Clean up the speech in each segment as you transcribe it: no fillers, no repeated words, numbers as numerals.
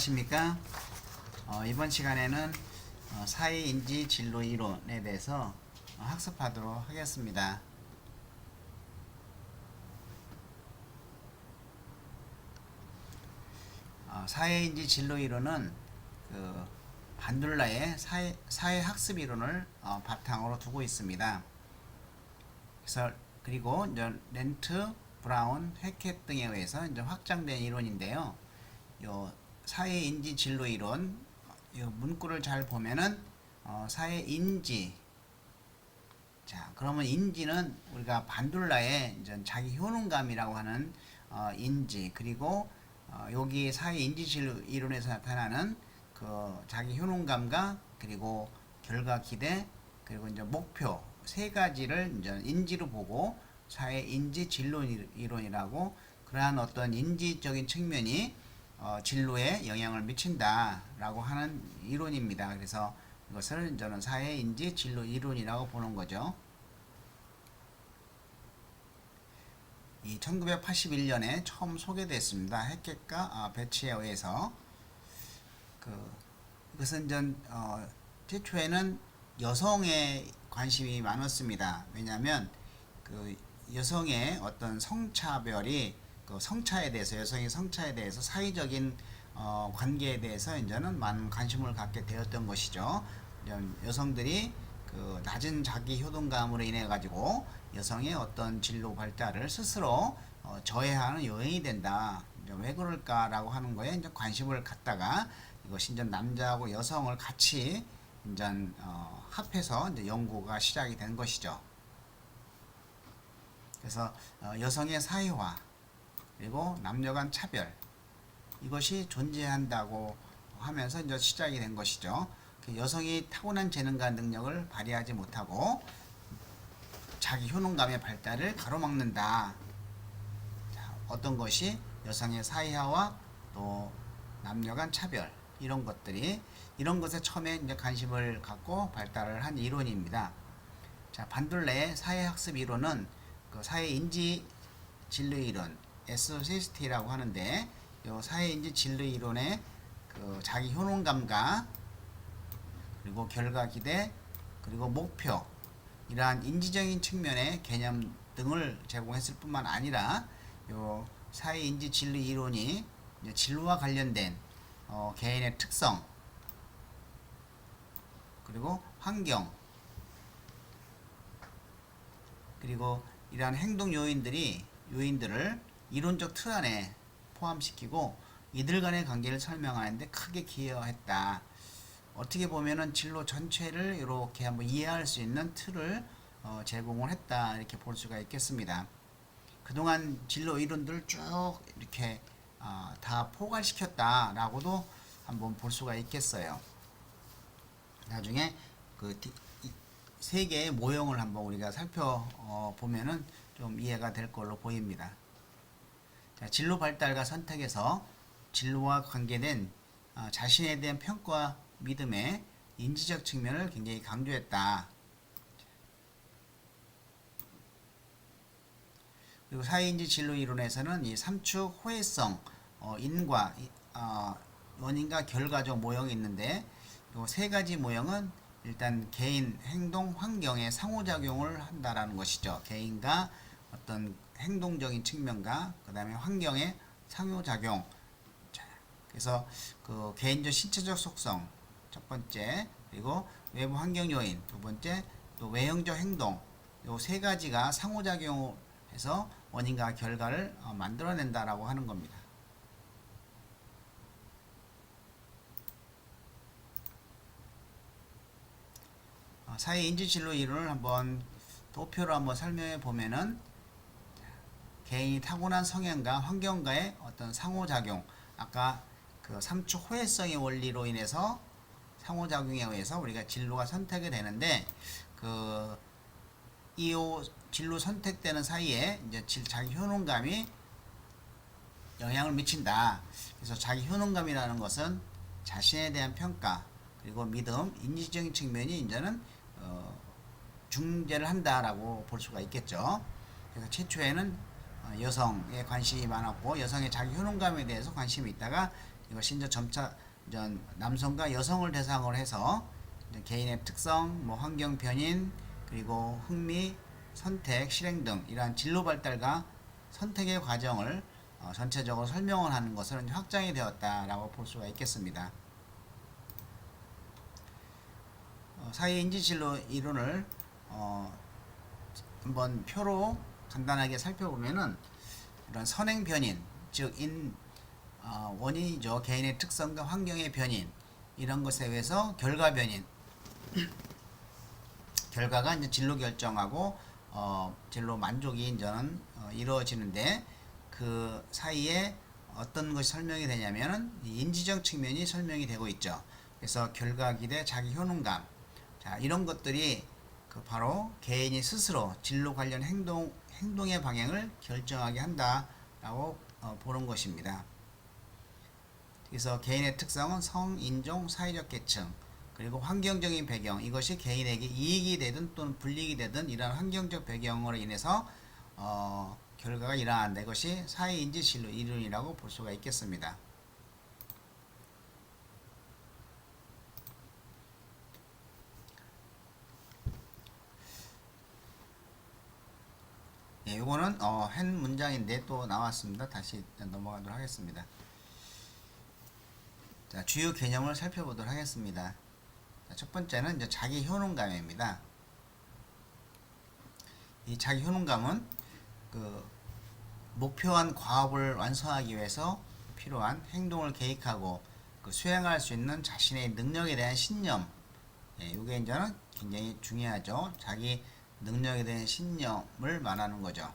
안녕하십니까. 이번 시간에는 사회인지 진로 이론에 대해서 학습하도록 하겠습니다. 사회인지 진로 이론은 반둘라의 사회학습 이론을 바탕으로 두고 있습니다. 그래서 그리고 이제 렌트, 브라운, 해켓 등에 의해서 이제 확장된 이론인데요. 요 사회인지 진로 이론, 요 문구를 잘 보면은 사회인지. 자, 그러면 인지는 우리가 반둘라의 이제 자기 효능감이라고 하는 인지, 그리고 여기 사회인지 진로 이론에서 나타나는 그 자기 효능감과 그리고 결과 기대 그리고 이제 목표 세 가지를 이제 인지로 보고 사회인지 진로 이론이라고, 그러한 어떤 인지적인 측면이 진로에 영향을 미친다라고 하는 이론입니다. 그래서 이것을 저는 사회인지 진로 이론이라고 보는 거죠. 이 1981년에 처음 소개됐습니다. 해켓과 배치에 의해서. 이것은 최초에는 여성의 관심이 많았습니다. 왜냐하면 여성의 어떤 성차별이 성차에 대해서, 여성의 성차에 대해서 사회적인 관계에 대해서 이제는 많은 관심을 갖게 되었던 것이죠. 여성들이 낮은 자기 효능감으로 인해 가지고 여성의 어떤 진로 발달을 스스로 저해하는 요인이 된다. 왜 그럴까라고 하는 거에 이제 관심을 갖다가 이것이 이제 남자하고 여성을 같이 이제 합해서 이제 연구가 시작이 된 것이죠. 그래서 여성의 사회화 그리고 남녀 간 차별, 이것이 존재한다고 하면서 이제 시작이 된 것이죠. 여성이 타고난 재능과 능력을 발휘하지 못하고 자기 효능감의 발달을 가로막는다. 자, 어떤 것이 여성의 사회화와 또 남녀 간 차별, 이런 것에 처음에 이제 관심을 갖고 발달을 한 이론입니다. 자, 반둘레의 사회학습 이론은 사회인지 진로 이론 SCST라고 하는데, 이 사회인지 진로 이론의 자기 효능감과 그리고 결과 기대 그리고 목표, 이러한 인지적인 측면의 개념 등을 제공했을 뿐만 아니라 이 사회인지 진로 이론이 이제 진로와 관련된 개인의 특성 그리고 환경 그리고 이러한 행동 요인들을 이론적 틀 안에 포함시키고 이들 간의 관계를 설명하는데 크게 기여했다. 어떻게 보면은 진로 전체를 이렇게 한번 이해할 수 있는 틀을 제공을 했다, 이렇게 볼 수가 있겠습니다. 그동안 진로 이론들을 쭉 이렇게 다 포괄시켰다라고도 한번 볼 수가 있겠어요. 나중에 세 개의 모형을 한번 우리가 살펴보면은 좀 이해가 될 걸로 보입니다. 자, 진로 발달과 선택에서 진로와 관계된 자신에 대한 평가와 믿음의 인지적 측면을 굉장히 강조했다. 그리고 사회인지 진로 이론에서는 이 삼축 호혜성, 인과 원인과 결과적 모형이 있는데, 이 세 가지 모형은 일단 개인, 행동, 환경의 상호작용을 한다라는 것이죠. 개인과 어떤 행동적인 측면과 그 다음에 환경의 상호작용. 자, 그래서 개인적 신체적 속성 첫 번째, 그리고 외부 환경 요인 두 번째, 또 외형적 행동, 요 세 가지가 상호작용해서 원인과 결과를 만들어낸다라고 하는 겁니다. 사회인지 진로 이론을 한번 도표로 한번 설명해 보면은, 개인이 타고난 성향과 환경과의 어떤 상호작용, 아까 삼축 호혜성의 원리로 인해서 상호작용에 의해서 우리가 진로가 선택이 되는데, 이 진로 선택되는 사이에 이제 자기 효능감이 영향을 미친다. 그래서 자기 효능감이라는 것은 자신에 대한 평가 그리고 믿음, 인지적인 측면이 이제는 중재를 한다라고 볼 수가 있겠죠. 그래서 최초에는 여성에 관심이 많았고 여성의 자기 효능감에 대해서 관심이 있다가 이것이 이제 점차 이제 남성과 여성을 대상으로 해서 이제 개인의 특성, 뭐 환경 변인, 그리고 흥미, 선택, 실행 등 이러한 진로 발달과 선택의 과정을 전체적으로 설명을 하는 것으로 확장이 되었다라고 볼 수가 있겠습니다. 사회인지진로 이론을 한번 표로 간단하게 살펴보면은 이런 선행 변인, 즉 원인이죠. 개인의 특성과 환경의 변인, 이런 것에 의해서 결과 변인, 결과가 이제 진로 결정하고 진로 만족이 이제는 이루어지는데, 그 사이에 어떤 것이 설명이 되냐면은 인지적 측면이 설명이 되고 있죠. 그래서 결과 기대, 자기 효능감, 자, 이런 것들이 그 바로 개인이 스스로 진로 관련 행동의 방향을 결정하게 한다라고 보는 것입니다. 그래서 개인의 특성은 성, 인종, 사회적 계층, 그리고 환경적인 배경, 이것이 개인에게 이익이 되든 또는 불이익이 되든 이러한 환경적 배경으로 인해서 결과가 일어난다. 이것이 사회인지 진로 이론이라고 볼 수가 있겠습니다. 예, 요거는 한 문장인데 또 나왔습니다. 다시 넘어가도록 하겠습니다. 자, 주요 개념을 살펴보도록 하겠습니다. 자, 첫 번째는 이제 자기 효능감입니다. 이 자기 효능감은 그 목표한 과업을 완성하기 위해서 필요한 행동을 계획하고 그 수행할 수 있는 자신의 능력에 대한 신념, 예, 이게 이제는 굉장히 중요하죠. 자기 능력에 대한 신념을 말하는 거죠.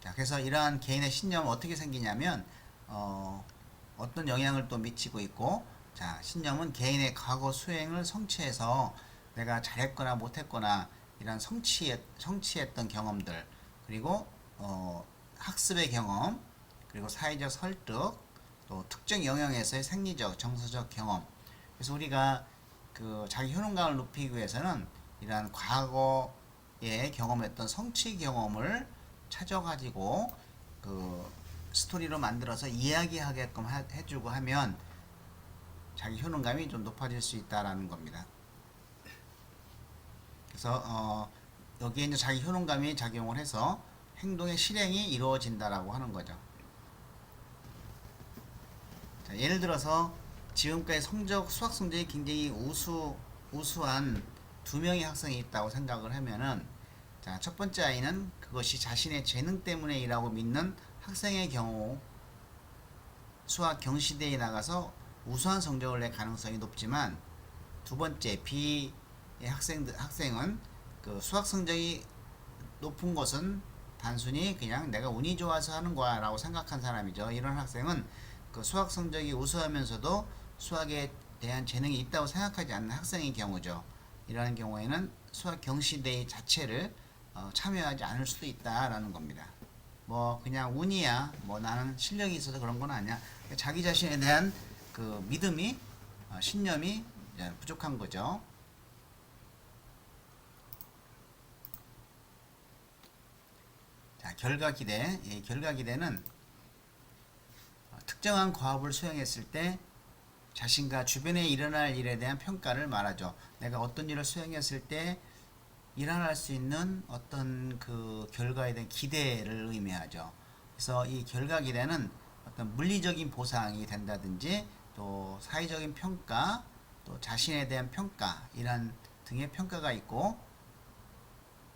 자, 그래서 이러한 개인의 신념은 어떻게 생기냐면 어떤 영향을 또 미치고 있고, 자, 신념은 개인의 과거 수행을 성취해서 내가 잘했거나 못했거나 이런 성취했던 경험들, 그리고 학습의 경험, 그리고 사회적 설득, 또 특정 영역에서의 생리적, 정서적 경험. 그래서 우리가 그 자기 효능감을 높이기 위해서는 이러한 과거에 경험했던 성취 경험을 찾아가지고 그 스토리로 만들어서 이야기하게끔 해주고 하면 자기 효능감이 좀 높아질 수 있다라는 겁니다. 그래서 여기에 이제 자기 효능감이 작용을 해서 행동의 실행이 이루어진다라고 하는 거죠. 자, 예를 들어서 지금까지 수학 성적이 굉장히 우수한 두 명의 학생이 있다고 생각을 하면은, 자, 첫 번째 아이는 그것이 자신의 재능 때문에이라고 믿는 학생의 경우 수학 경시대회에 나가서 우수한 성적을 낼 가능성이 높지만, 두 번째 B의 학생은 그 수학 성적이 높은 것은 단순히 그냥 내가 운이 좋아서 하는 거야 라고 생각한 사람이죠. 이런 학생은 그 수학 성적이 우수하면서도 수학에 대한 재능이 있다고 생각하지 않는 학생의 경우죠. 이러한 경우에는 수학 경시대회 자체를 참여하지 않을 수도 있다라는 겁니다. 뭐 그냥 운이야, 뭐 나는 실력이 있어서 그런 건 아니야, 자기 자신에 대한 그 믿음이 신념이 부족한 거죠. 자, 결과 기대. 예, 결과 기대는 특정한 과업을 수행했을 때 자신과 주변에 일어날 일에 대한 평가를 말하죠. 내가 어떤 일을 수행했을 때 일어날 수 있는 어떤 그 결과에 대한 기대를 의미하죠. 그래서 이 결과 기대는 어떤 물리적인 보상이 된다든지, 또 사회적인 평가, 또 자신에 대한 평가, 이런 등의 평가가 있고,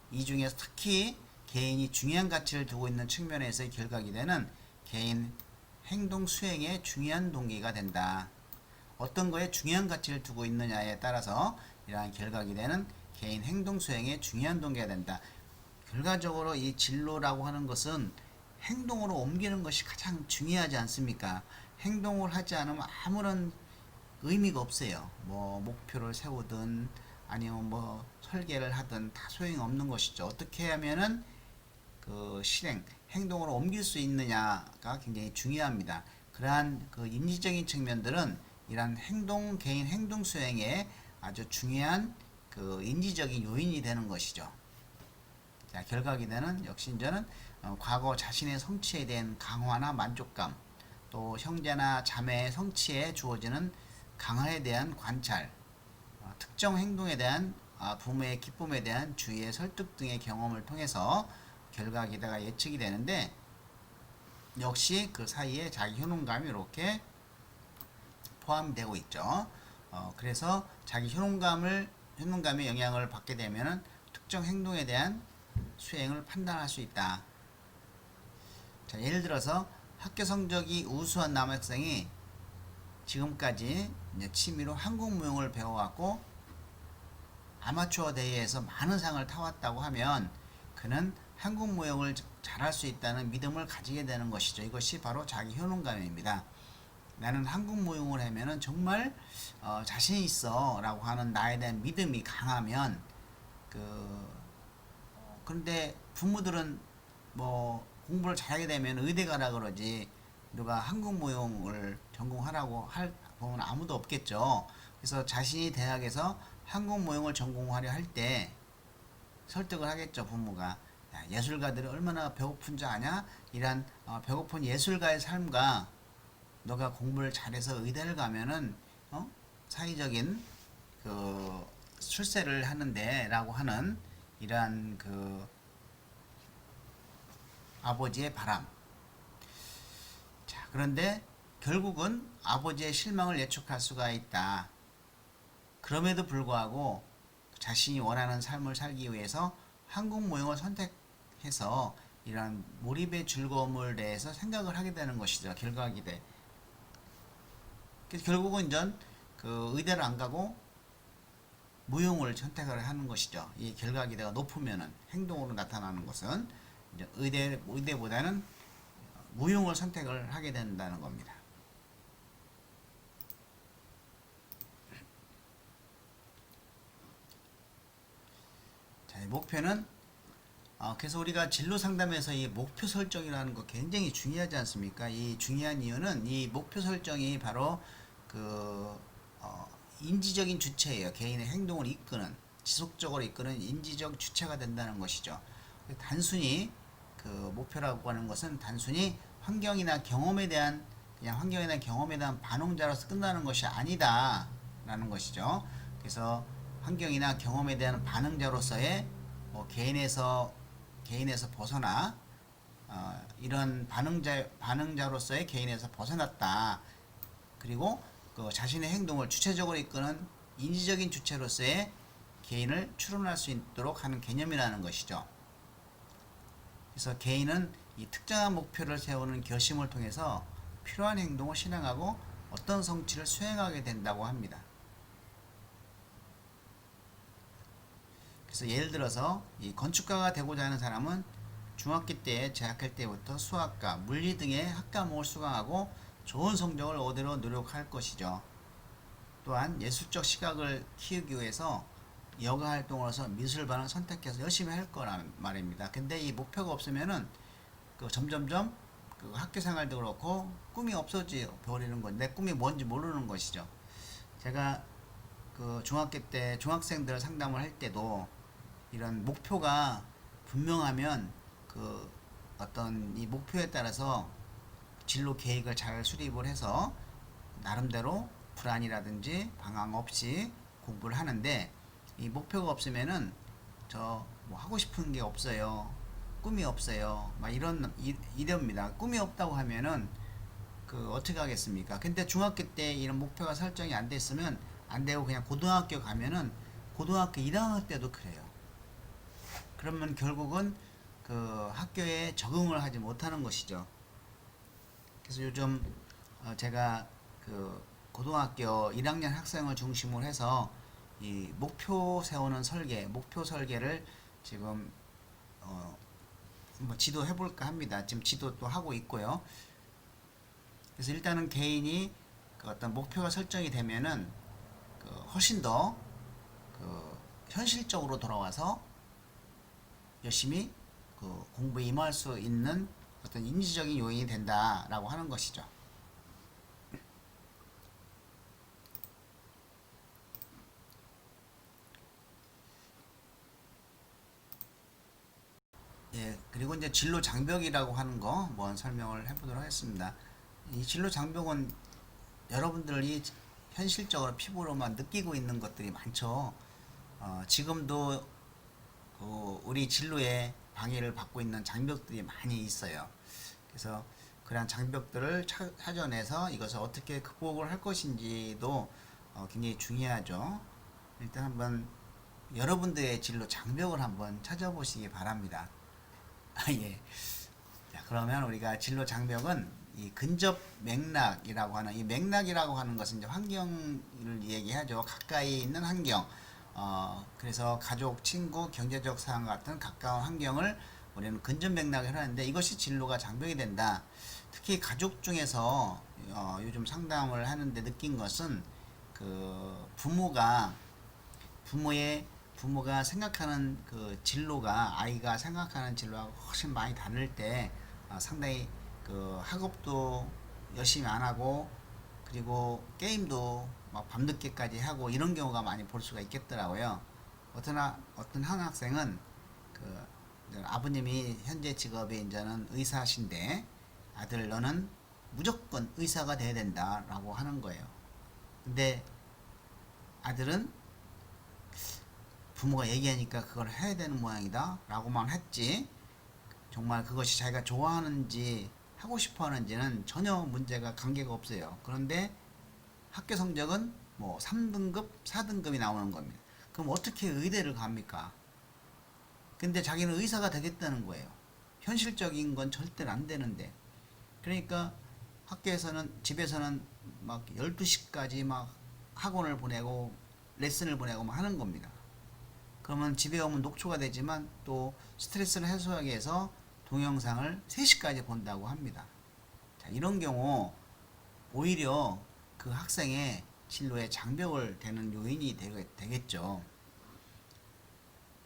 이 중에서 특히 개인이 중요한 가치를 두고 있는 측면에서의 결과 기대는 개인 행동 수행의 중요한 동기가 된다. 어떤 거에 중요한 가치를 두고 있느냐에 따라서 이러한 결과 기대는 개인 행동 수행의 중요한 동기가 된다. 결과적으로 이 진로라고 하는 것은 행동으로 옮기는 것이 가장 중요하지 않습니까? 행동을 하지 않으면 아무런 의미가 없어요. 뭐 목표를 세우든 아니면 뭐 설계를 하든 다 소용없는 것이죠. 어떻게 하면은 그 행동으로 옮길 수 있느냐가 굉장히 중요합니다. 그러한 그 인지적인 측면들은 이러한 개인 행동 수행에 아주 중요한 그 인지적인 요인이 되는 것이죠. 자, 결과 기대는 역시 이제는 과거 자신의 성취에 대한 강화나 만족감, 또 형제나 자매의 성취에 주어지는 강화에 대한 관찰, 특정 행동에 대한 부모의 기쁨에 대한 주의의 설득 등의 경험을 통해서 결과 기대가 예측이 되는데, 역시 그 사이에 자기 효능감이 이렇게 포함이 되고 있죠. 그래서 자기 효능감의 영향을 받게 되면은 특정 행동에 대한 수행을 판단할 수 있다. 자, 예를 들어서 학교 성적이 우수한 남학생이 지금까지 이제 취미로 한국 무용을 배워왔고 아마추어 대회에서 많은 상을 타왔다고 하면 그는 한국 무용을 잘할 수 있다는 믿음을 가지게 되는 것이죠. 이것이 바로 자기 효능감입니다. 나는 한국 무용을 하면은 정말 자신 있어라고 하는 나에 대한 믿음이 강하면 그런데 부모들은 뭐 공부를 잘하게 되면 의대 가라 그러지 누가 한국 무용을 전공하라고 할 부모는 아무도 없겠죠. 그래서 자신이 대학에서 한국 무용을 전공하려 할 때 설득을 하겠죠, 부모가. 야, 예술가들이 얼마나 배고픈 줄 아냐? 이런 배고픈 예술가의 삶과 너가 공부를 잘해서 의대를 가면은 사회적인 그 출세를 하는데라고 하는 이러한 그 아버지의 바람. 자, 그런데 결국은 아버지의 실망을 예측할 수가 있다. 그럼에도 불구하고 자신이 원하는 삶을 살기 위해서 한국 무용을 선택해서 이러한 몰입의 즐거움을 대해서 생각을 하게 되는 것이죠. 결과기대. 그래서 결국은 이제 그 의대를 안 가고 무용을 선택을 하는 것이죠. 이 결과 기대가 높으면은 행동으로 나타나는 것은 이제 의대보다는 무용을 선택을 하게 된다는 겁니다. 자, 목표는 그래서 우리가 진로 상담에서 이 목표 설정이라는 거 굉장히 중요하지 않습니까? 이 중요한 이유는 이 목표 설정이 바로 그 인지적인 주체예요. 개인의 행동을 이끄는 지속적으로 이끄는 인지적 주체가 된다는 것이죠. 단순히 그 목표라고 하는 것은 단순히 환경이나 경험에 대한 그냥 환경이나 경험에 대한 반응자로서 끝나는 것이 아니다라는 것이죠. 그래서 환경이나 경험에 대한 반응자로서의 개인에서 벗어나 이런 반응자로서의 개인에서 벗어났다. 그리고 그 자신의 행동을 주체적으로 이끄는 인지적인 주체로서의 개인을 추론할 수 있도록 하는 개념이라는 것이죠. 그래서 개인은 이 특정한 목표를 세우는 결심을 통해서 필요한 행동을 실행하고 어떤 성취를 수행하게 된다고 합니다. 그래서 예를 들어서 이 건축가가 되고자 하는 사람은 중학교 때 재학할 때부터 수학과 물리 등의 학과목을 수강하고 좋은 성적을 얻으려 노력할 것이죠. 또한 예술적 시각을 키우기 위해서 여가 활동으로서 미술반을 선택해서 열심히 할 거란 말입니다. 근데 이 목표가 없으면은 점점점 그 학교 생활도 그렇고 꿈이 없어져 버리는 건 내 꿈이 뭔지 모르는 것이죠. 제가 그 중학교 때 중학생들 상담을 할 때도 이런 목표가 분명하면 그 어떤 이 목표에 따라서 진로 계획을 잘 수립을 해서 나름대로 불안이라든지 방황 없이 공부를 하는데 이 목표가 없으면은 저 뭐 하고 싶은 게 없어요. 꿈이 없어요. 막 이럽니다. 꿈이 없다고 하면은 그 어떻게 하겠습니까? 근데 중학교 때 이런 목표가 설정이 안 됐으면 안 되고 그냥 고등학교 가면은 고등학교 1학년 때도 그래요. 그러면 결국은 그 학교에 적응을 하지 못하는 것이죠. 그래서 요즘 제가 그 고등학교 1학년 학생을 중심으로 해서 이 목표 세우는 목표 설계를 지금 뭐 지도 해볼까 합니다. 지금 지도 또 하고 있고요. 그래서 일단은 개인이 그 어떤 목표가 설정이 되면은 그 훨씬 더 그 현실적으로 돌아와서 열심히 그 공부에 임할 수 있는 어떤 인지적인 요인이 된다라고 하는 것이죠. 예, 그리고 이제 진로 장벽이라고 하는 거 한번 설명을 해보도록 하겠습니다. 이 진로 장벽은 여러분들이 현실적으로 피부로만 느끼고 있는 것들이 많죠. 지금도 우리 진로에 방해를 받고 있는 장벽들이 많이 있어요. 그래서 그런 장벽들을 찾아내서 이것을 어떻게 극복을 할 것인지도 굉장히 중요하죠. 일단 한번 여러분들의 진로 장벽을 한번 찾아보시기 바랍니다. 예. 자, 그러면 우리가 진로 장벽은 이 근접 맥락이라고 하는, 이 맥락이라고 하는 것은 이제 환경을 얘기하죠. 가까이 있는 환경. 그래서 가족, 친구, 경제적 상황 같은 가까운 환경을 우리는 근접 맥락을 하는데, 이것이 진로가 장벽이 된다. 특히 가족 중에서 요즘 상담을 하는데 느낀 것은 그 부모가 생각하는 그 진로가 아이가 생각하는 진로하고 훨씬 많이 다를 때 상당히 그 학업도 열심히 안 하고, 그리고 게임도 막 밤늦게까지 하고 이런 경우가 많이 볼 수가 있겠더라고요. 어떤 한 학생은 그 아버님이 현재 직업이 이제는 의사신데, 아들 너는 무조건 의사가 돼야 된다라고 하는 거예요. 근데 아들은 부모가 얘기하니까 그걸 해야 되는 모양이다 라고만 했지, 정말 그것이 자기가 좋아하는지 하고 싶어 하는지는 전혀 문제가 관계가 없어요. 그런데 학교 성적은 뭐 3등급, 4등급이 나오는 겁니다. 그럼 어떻게 의대를 갑니까? 근데 자기는 의사가 되겠다는 거예요. 현실적인 건 절대로 안 되는데. 그러니까 집에서는 막 12시까지 막 학원을 보내고 레슨을 보내고 막 하는 겁니다. 그러면 집에 오면 녹초가 되지만 또 스트레스를 해소하기 위해서 동영상을 3시까지 본다고 합니다. 자, 이런 경우 오히려 그 학생의 진로에 장벽을 대는 요인이 되겠죠.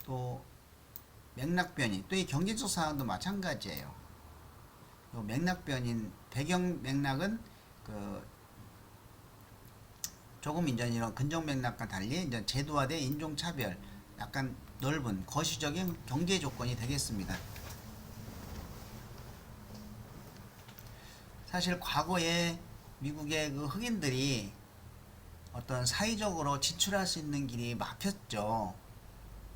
또 맥락변이, 또 이 경제적 상황도 마찬가지예요. 맥락변인 배경 맥락은 그 조금 이제 이런 근정 맥락과 달리 이제 제도화된 인종차별, 약간 넓은 거시적인 경제 조건이 되겠습니다. 사실 과거에 미국의 그 흑인들이 어떤 사회적으로 진출할 수 있는 길이 막혔죠.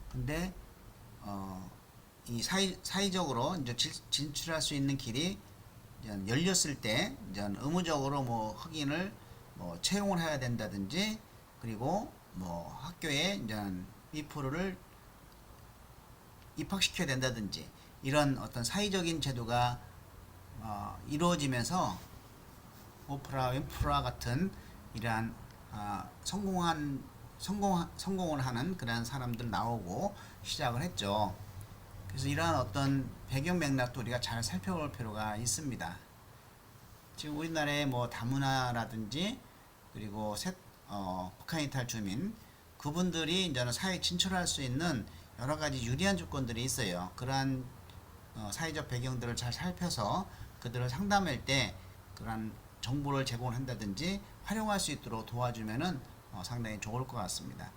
근데 이 사회적으로 이제 진출할 수 있는 길이 이제 열렸을 때 이제 의무적으로 뭐 흑인을 뭐 채용을 해야 된다든지, 그리고 뭐 학교에 이제 미프를 입학시켜야 된다든지, 이런 어떤 사회적인 제도가 이루어지면서 오프라 윈프라 같은 이러한 성공을 하는 그런 사람들 나오고 시작을 했죠. 그래서 이러한 어떤 배경 맥락도 우리가 잘 살펴볼 필요가 있습니다. 지금 우리나라의 뭐 다문화라든지, 그리고 북한 이탈 주민, 그분들이 이제는 사회에 진출할 수 있는 여러 가지 유리한 조건들이 있어요. 그러한 사회적 배경들을 잘 살펴서 그들을 상담할 때 그러한 정보를 제공한다든지 활용할 수 있도록 도와주면은 상당히 좋을 것 같습니다.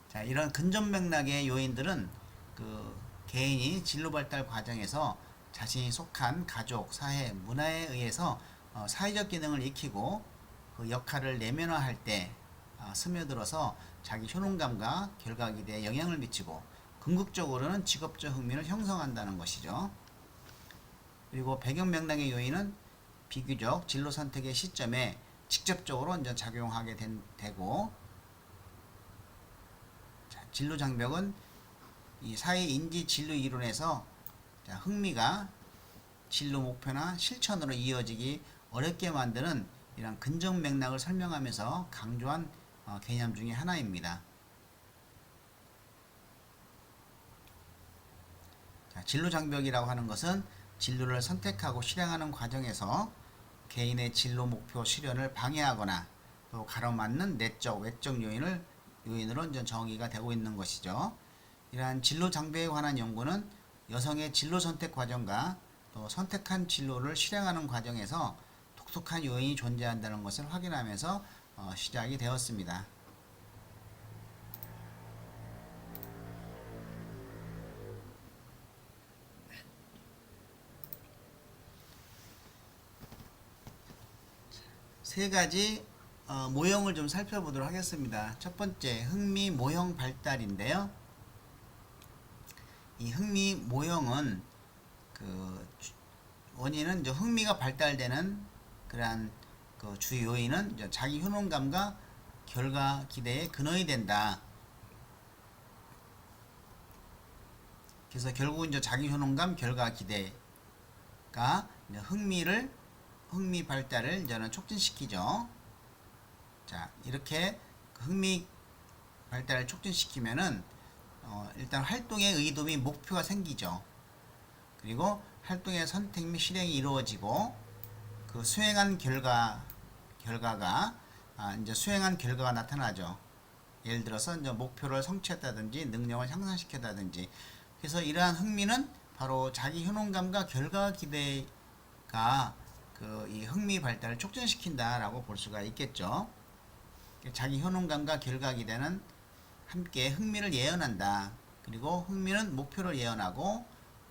자, 이런 근접 맥락의 요인들은 그 개인이 진로 발달 과정에서 자신이 속한 가족, 사회, 문화에 의해서 사회적 기능을 익히고 그 역할을 내면화할 때 스며들어서 자기 효능감과 결과 기대에 영향을 미치고, 궁극적으로는 직업적 흥미를 형성한다는 것이죠. 그리고 배경 맥락의 요인은 비교적 진로 선택의 시점에 직접적으로 이제 작용하게 되고, 진로 장벽은 이 사회 인지 진로 이론에서 흥미가 진로 목표나 실천으로 이어지기 어렵게 만드는 이런 근접 맥락을 설명하면서 강조한 개념 중에 하나입니다. 자, 진로 장벽이라고 하는 것은 진로를 선택하고 실행하는 과정에서 개인의 진로 목표 실현을 방해하거나 또 가로막는 내적, 외적 요인으로 이제 정의가 되고 있는 것이죠. 이러한 진로 장벽에 관한 연구는 여성의 진로 선택 과정과 또 선택한 진로를 실행하는 과정에서 독특한 요인이 존재한다는 것을 확인하면서 시작이 되었습니다. 세 가지 모형을 좀 살펴보도록 하겠습니다. 첫 번째, 흥미 모형 발달인데요. 이 흥미 모형은 원인은 이제 흥미가 발달되는 그러한 주 요인은 이제 자기 효능감과 결과 기대에 근원이 된다. 그래서 결국은 이제 자기 효능감, 결과 기대가 이제 흥미 발달을 이제는 촉진시키죠. 자, 이렇게 흥미 발달을 촉진시키면은 일단 활동의 의도 및 목표가 생기죠. 그리고 활동의 선택 및 실행이 이루어지고 그 수행한 결과가 이제 수행한 결과가 나타나죠. 예를 들어서 이제 목표를 성취했다든지 능력을 향상시켰다든지. 그래서 이러한 흥미는 바로 자기 효능감과 결과 기대가 이 흥미 발달을 촉진시킨다라고 볼 수가 있겠죠. 자기 효능감과 결과 기대는 함께 흥미를 예언한다. 그리고 흥미는 목표를 예언하고,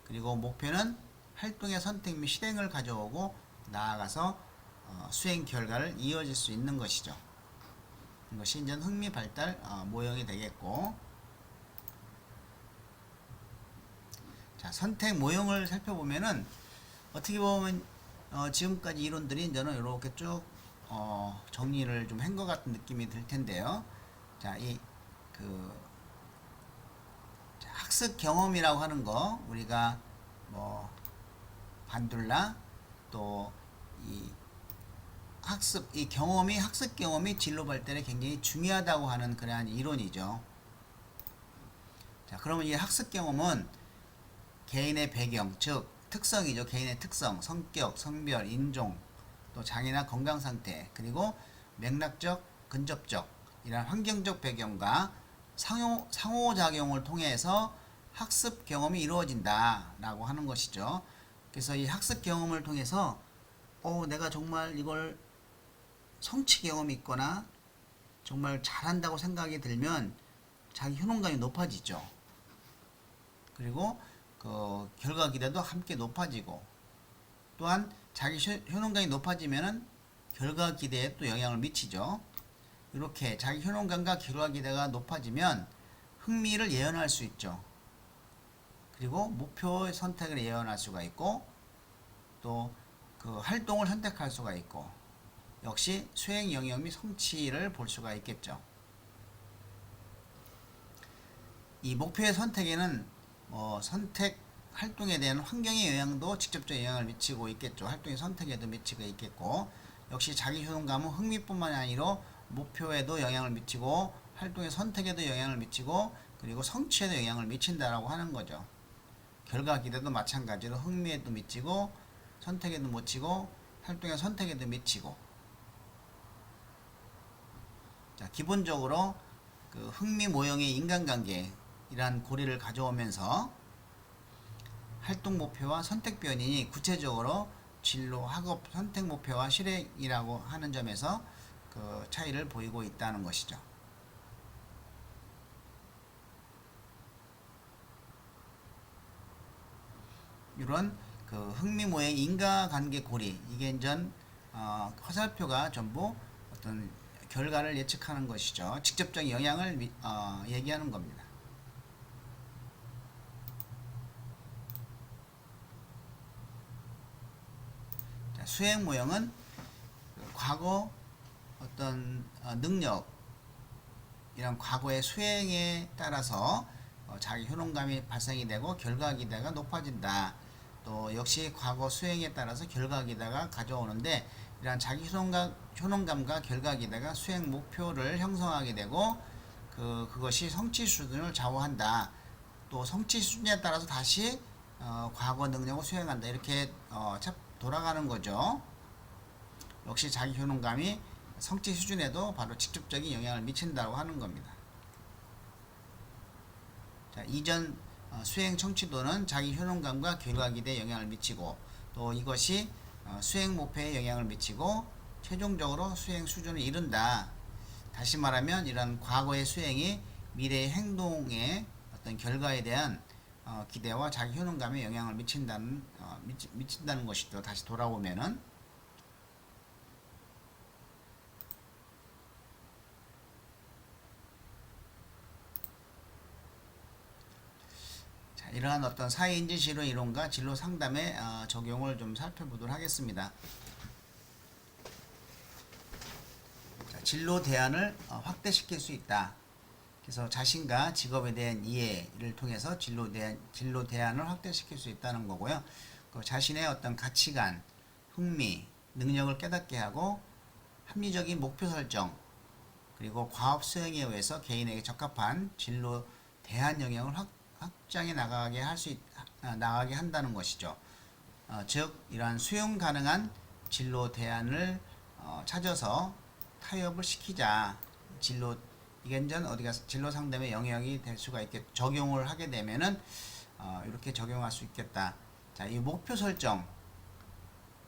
그리고 목표는 활동의 선택 및 실행을 가져오고 나아가서 수행 결과를 이어질 수 있는 것이죠. 이것이 이제 흥미 발달 모형이 되겠고, 자, 선택 모형을 살펴보면은 어떻게 보면 지금까지 이론들이 이제는 이렇게 쭉 정리를 좀 한 것 같은 느낌이 들 텐데요. 자, 학습 경험이라고 하는 거, 우리가 뭐 반둘라 또 이 학습 경험이 진로 발달에 굉장히 중요하다고 하는 그러한 이론이죠. 자, 그러면 이 학습 경험은 개인의 배경, 즉 특성이죠. 개인의 특성, 성격, 성별, 인종, 또 장애나 건강 상태, 그리고 맥락적, 근접적 이런 환경적 배경과 상호작용을 통해서 학습 경험이 이루어진다라고 하는 것이죠. 그래서 이 학습 경험을 통해서 내가 정말 이걸 성취 경험이 있거나 정말 잘한다고 생각이 들면 자기 효능감이 높아지죠. 그리고 그 결과 기대도 함께 높아지고, 또한 자기 효능감이 높아지면은 결과 기대에 또 영향을 미치죠. 이렇게 자기 효능감과 결과 기대가 높아지면 흥미를 예언할 수 있죠. 그리고 목표의 선택을 예언할 수가 있고, 또 그 활동을 선택할 수가 있고, 역시 수행 영역 및 성취를 볼 수가 있겠죠. 이 목표의 선택에는 선택 활동에 대한 환경의 영향도 직접적 영향을 미치고 있겠죠. 활동의 선택에도 미치고 있겠고, 역시 자기 효능감은 흥미뿐만 아니라 목표에도 영향을 미치고, 활동의 선택에도 영향을 미치고, 그리고 성취에도 영향을 미친다라고 하는 거죠. 결과 기대도 마찬가지로 흥미에도 미치고, 선택에도 미치고, 활동의 선택에도 미치고. 자, 기본적으로 그 흥미 모형의 인간관계 이란 고리를 가져오면서 활동 목표와 선택 변인이 구체적으로 진로, 학업, 선택 목표와 실행이라고 하는 점에서 그 차이를 보이고 있다는 것이죠. 이런 그 흥미 모형 인과관계 고리, 이게 이제 화살표가 전부 어떤 결과를 예측하는 것이죠. 직접적 영향을 얘기하는 겁니다. 자, 수행 모형은 과거 어떤 능력, 이런 과거의 수행에 따라서 자기 효능감이 발생이 되고 결과 기대가 높아진다. 또 역시 과거 수행에 따라서 결과 기대가 가져오는데, 이러한 자기 효능감과 결과 기대가 수행 목표를 형성하게 되고 그것이 성취 수준을 좌우한다. 또 성취 수준에 따라서 다시 과거 능력을 수행한다. 이렇게 돌아가는 거죠. 역시 자기 효능감이 성취 수준에도 바로 직접적인 영향을 미친다고 하는 겁니다. 자, 이전 수행 청취도는 자기 효능감과 결과 기대에 영향을 미치고, 또 이것이 수행 목표에 영향을 미치고 최종적으로 수행 수준을 이룬다. 다시 말하면 이런 과거의 수행이 미래의 행동의 어떤 결과에 대한 기대와 자기 효능감에 영향을 미친다는 것이죠. 다시 돌아오면은. 이러한 어떤 사회인지실효 이론과 진로 상담의 적용을 좀 살펴보도록 하겠습니다. 자, 진로 대안을 확대시킬 수 있다. 그래서 자신과 직업에 대한 이해를 통해서 진로 대안을 확대시킬 수 있다는 거고요. 그 자신의 어떤 가치관, 흥미, 능력을 깨닫게 하고 합리적인 목표 설정, 그리고 과업 수행에 의해서 개인에게 적합한 진로 대안 영역을 확장해 나가게 나가게 한다는 것이죠. 즉 이러한 수용 가능한 진로 대안을 찾아서 타협을 시키자. 이게 이제 어디가 진로 상담의 영역이 될 수가 있겠. 적용을 하게 되면은 이렇게 적용할 수 있겠다. 자, 이 목표 설정.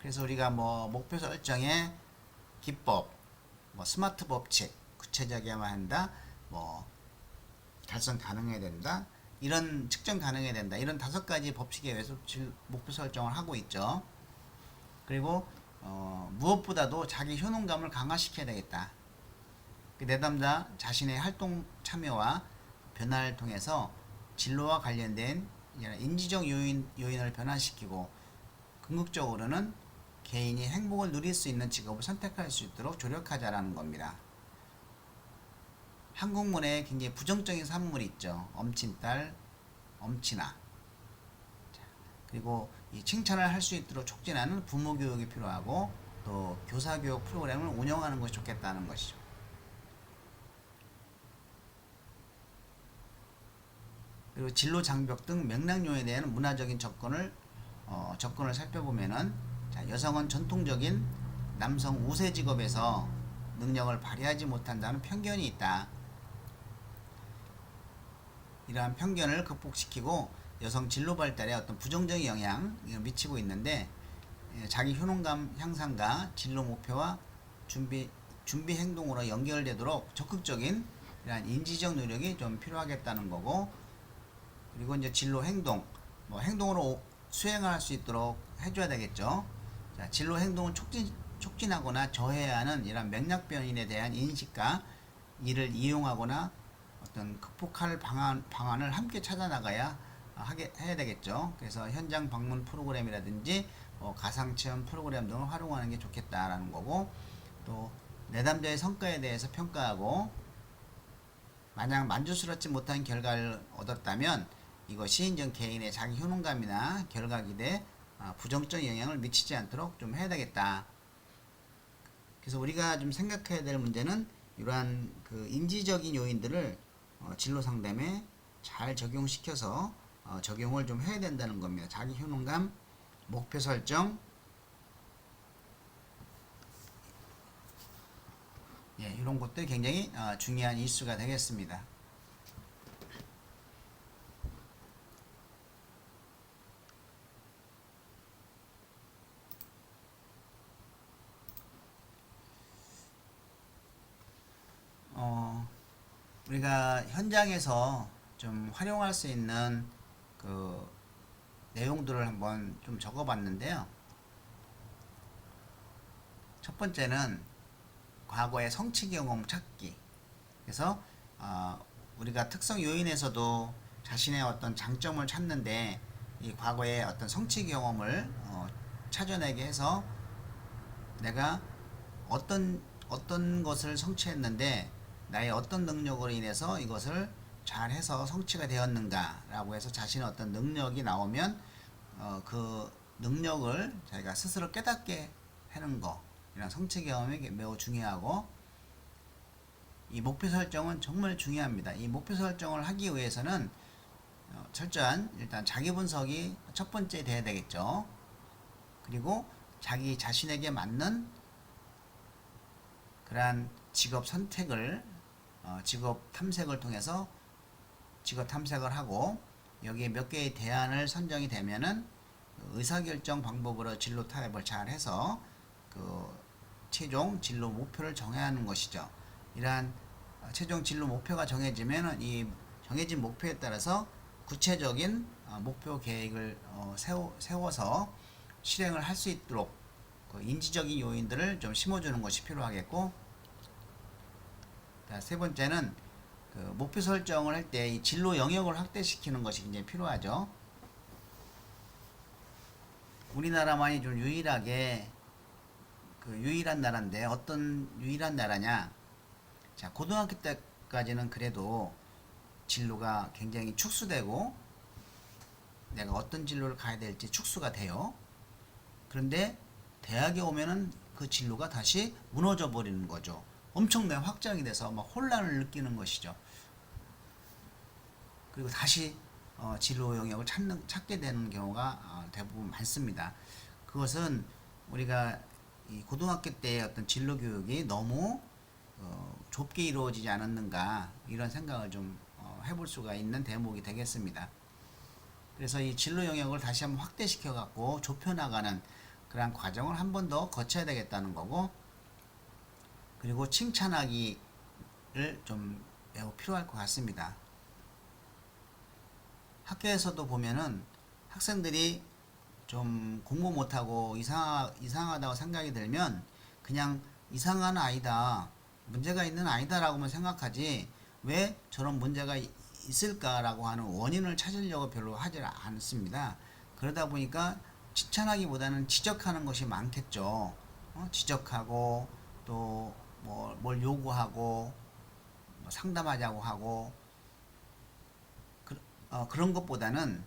그래서 우리가 뭐 목표 설정의 기법, 뭐 스마트 법칙, 구체적이어야만 한다, 뭐 달성 가능해야 된다, 이런 측정 가능해야 된다, 이런 5가지 법칙에 의해서 목표 설정을 하고 있죠. 그리고 무엇보다도 자기 효능감을 강화시켜야 되겠다. 내담자 자신의 활동 참여와 변화를 통해서 진로와 관련된 인지적 요인을 변화시키고 궁극적으로는 개인이 행복을 누릴 수 있는 직업을 선택할 수 있도록 조력하자라는 겁니다. 한국문에 굉장히 부정적인 산문이 있죠. 엄친딸, 엄친아. 그리고 이 칭찬을 할 수 있도록 촉진하는 부모 교육이 필요하고 또 교사 교육 프로그램을 운영하는 것이 좋겠다는 것이죠. 그리고 진로 장벽 등 맥락 요인에 대한 문화적인 접근을 살펴보면은, 자, 여성은 전통적인 남성 우세 직업에서 능력을 발휘하지 못한다는 편견이 있다. 이러한 편견을 극복시키고 여성 진로 발달에 어떤 부정적인 영향을 미치고 있는데, 자기 효능감 향상과 진로 목표와 준비 행동으로 연결되도록 적극적인 이러한 인지적 노력이 좀 필요하겠다는 거고, 그리고 이제 진로 행동, 뭐 행동으로 수행할 수 있도록 해줘야 되겠죠. 자, 진로 행동을 촉진하거나 저해야 하는 이런 맥락 변인에 대한 인식과 이를 이용하거나 어떤 극복할 방안을 함께 찾아 나가야 해야 되겠죠. 그래서 현장 방문 프로그램이라든지 가상 체험 프로그램 등을 활용하는 게 좋겠다라는 거고, 또 내담자의 성과에 대해서 평가하고 만약 만족스럽지 못한 결과를 얻었다면 이것이 인정 개인의 자기 효능감이나 결과 기대에 부정적 영향을 미치지 않도록 좀 해야 되겠다. 그래서 우리가 좀 생각해야 될 문제는 이러한 그 인지적인 요인들을 진로 상담에 잘 적용시켜서 적용을 좀 해야 된다는 겁니다. 자기 효능감, 목표 설정, 이런 것들이 굉장히 중요한 이슈가 되겠습니다. 우리가 현장에서 좀 활용할 수 있는 그 내용들을 한번 좀 적어 봤는데요. 첫 번째는 과거의 성취 경험 찾기. 그래서 우리가 특성 요인에서도 자신의 어떤 장점을 찾는데, 이 과거의 어떤 성취 경험을 찾아내게 해서 내가 어떤 것을 성취했는데 나의 어떤 능력으로 인해서 이것을 잘해서 성취가 되었는가 라고 해서 자신의 어떤 능력이 나오면 그 능력을 자기가 스스로 깨닫게 하는 거, 이런 성취 경험이 매우 중요하고, 이 목표 설정은 정말 중요합니다. 이 목표 설정을 하기 위해서는 철저한 일단 자기 분석이 첫 번째 돼야 되겠죠. 그리고 자기 자신에게 맞는 그러한 직업 선택을 직업 탐색을 통해서 직업 탐색을 하고, 여기에 몇 개의 대안을 선정이 되면은 의사결정 방법으로 진로 타협을 잘 해서 그 최종 진로 목표를 정해야 하는 것이죠. 이러한 최종 진로 목표가 정해지면은 이 정해진 목표에 따라서 구체적인 목표 계획을 세워서 실행을 할 수 있도록 그 인지적인 요인들을 좀 심어주는 것이 필요하겠고, 세 번째는 그 목표 설정을 할 때 이 진로 영역을 확대시키는 것이 굉장히 필요하죠. 우리나라만이 좀 유일하게 그 유일한 나라인데 어떤 유일한 나라냐? 자, 고등학교 때까지는 그래도 진로가 굉장히 축소되고 내가 어떤 진로를 가야 될지 축소가 돼요. 그런데 대학에 오면은 그 진로가 다시 무너져 버리는 거죠. 엄청나게 확장이 돼서 막 혼란을 느끼는 것이죠. 그리고 다시 진로 영역을 찾게 되는 경우가 대부분 많습니다. 그것은 우리가 이 고등학교 때의 어떤 진로 교육이 너무 좁게 이루어지지 않았는가 이런 생각을 좀 해볼 수가 있는 대목이 되겠습니다. 그래서 이 진로 영역을 다시 한번 확대시켜 갖고 좁혀나가는 그러한 과정을 한 번 더 거쳐야 되겠다는 거고, 그리고 칭찬하기를 좀 매우 필요할 것 같습니다. 학교에서도 보면은 학생들이 좀 공부 못하고 이상하다고 생각이 들면 그냥 이상한 아이다, 문제가 있는 아이다라고만 생각하지 왜 저런 문제가 있을까라고 하는 원인을 찾으려고 별로 하지 않습니다. 그러다 보니까 칭찬하기보다는 지적하는 것이 많겠죠. 지적하고 또 뭘 요구하고 뭐 상담하자고 하고 그런 것보다는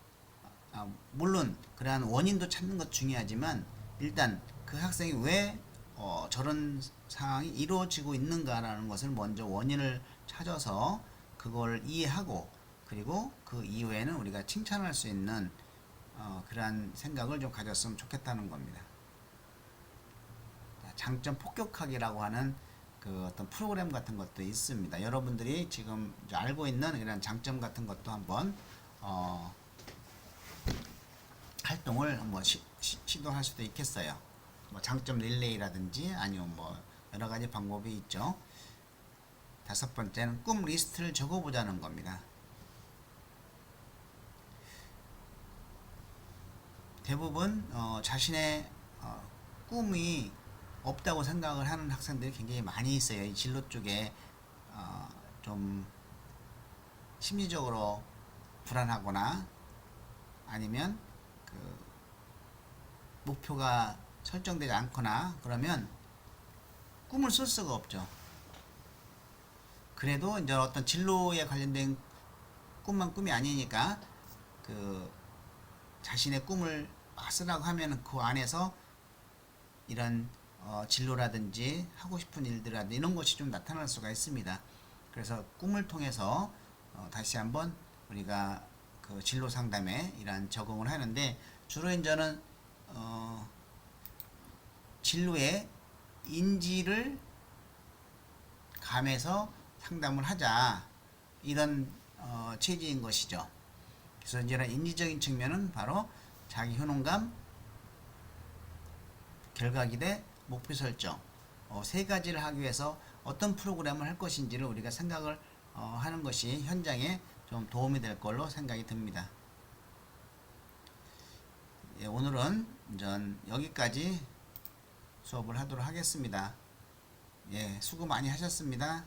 물론 그러한 원인도 찾는 것 중요하지만 일단 그 학생이 왜 저런 상황이 이루어지고 있는가라는 것을 먼저 원인을 찾아서 그걸 이해하고 그리고 그 이후에는 우리가 칭찬할 수 있는 그러한 생각을 좀 가졌으면 좋겠다는 겁니다. 장점 폭격하기라고 하는 그 어떤 프로그램 같은 것도 있습니다. 여러분들이 지금 알고 있는 이런 장점 같은 것도 한번 활동을 한번 시도할 수도 있겠어요. 뭐 장점 릴레이라든지 아니면 뭐 여러 가지 방법이 있죠. 다섯 번째는 꿈 리스트를 적어보자는 겁니다. 대부분 자신의 꿈이 없다고 생각을 하는 학생들이 굉장히 많이 있어요. 이 진로 쪽에 좀 심리적으로 불안하거나 아니면 그 목표가 설정되지 않거나 그러면 꿈을 쓸 수가 없죠. 그래도 이제 어떤 진로에 관련된 꿈만 꿈이 아니니까 그 자신의 꿈을 쓰라고 하면 그 안에서 이런 진로라든지 하고 싶은 일들이라든지 이런 것이 좀 나타날 수가 있습니다. 그래서 꿈을 통해서 다시 한번 우리가 그 진로 상담에 이러한 적응을 하는데 주로 이제는 진로의 인지를 감해서 상담을 하자 이런 취지인 것이죠. 그래서 이제 인지적인 측면은 바로 자기 효능감, 결과 기대, 목표 설정 세 가지를 하기 위해서 어떤 프로그램을 할 것인지를 우리가 생각을 하는 것이 현장에 좀 도움이 될 걸로 생각이 듭니다. 예, 오늘은 전 여기까지 수업을 하도록 하겠습니다. 예, 수고 많이 하셨습니다.